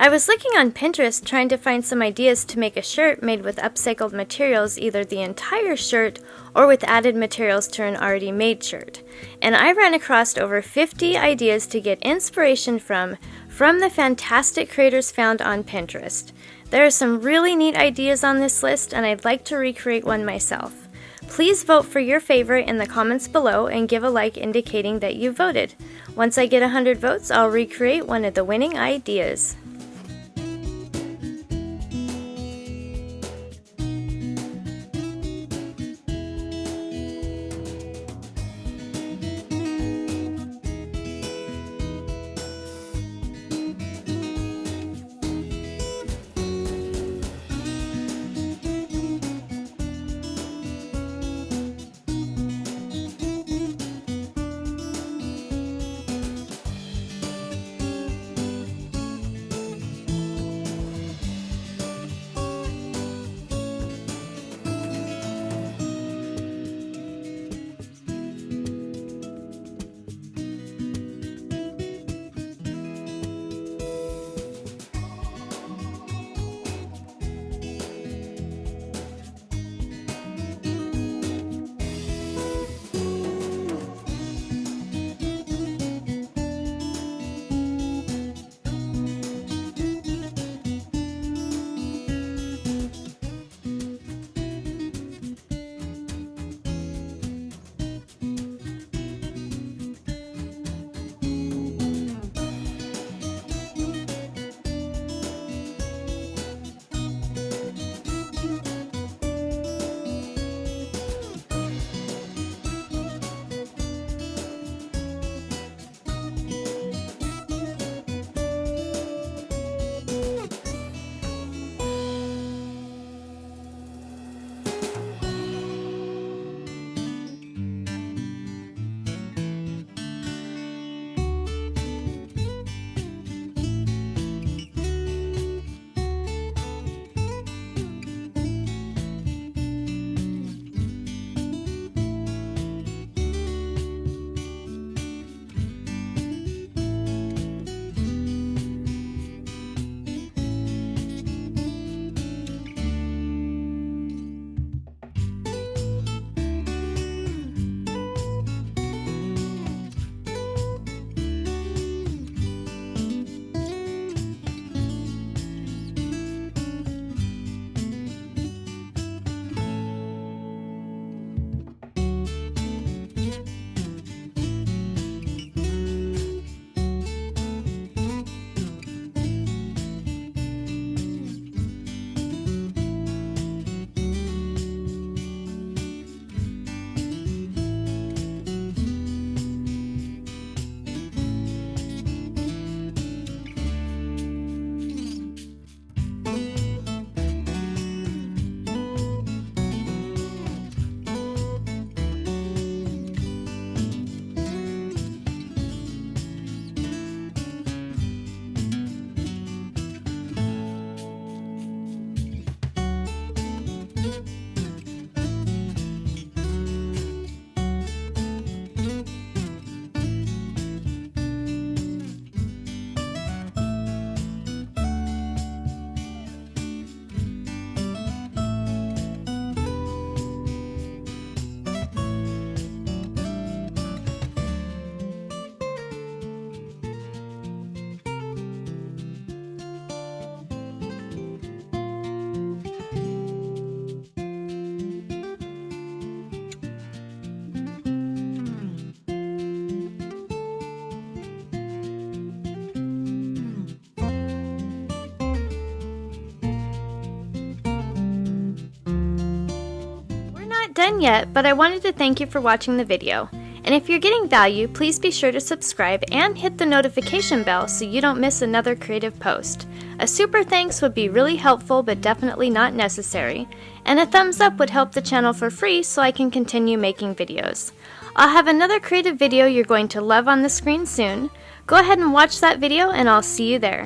I was looking on Pinterest trying to find some ideas to make a shirt made with upcycled materials, either the entire shirt or with added materials to an already made shirt. And I ran across over 50 ideas to get inspiration from the fantastic creators found on Pinterest. There are some really neat ideas on this list, and I'd like to recreate one myself. Please vote for your favorite in the comments below and give a like indicating that you voted. Once I get 100 votes, I'll recreate one of the winning ideas. Done yet, but I wanted to thank you for watching the video. And if you're getting value, please be sure to subscribe and hit the notification bell so you don't miss another creative post. A super thanks would be really helpful but definitely not necessary, and a thumbs up would help the channel for free so I can continue making videos. I'll have another creative video you're going to love on the screen soon. Go ahead and watch that video and I'll see you there.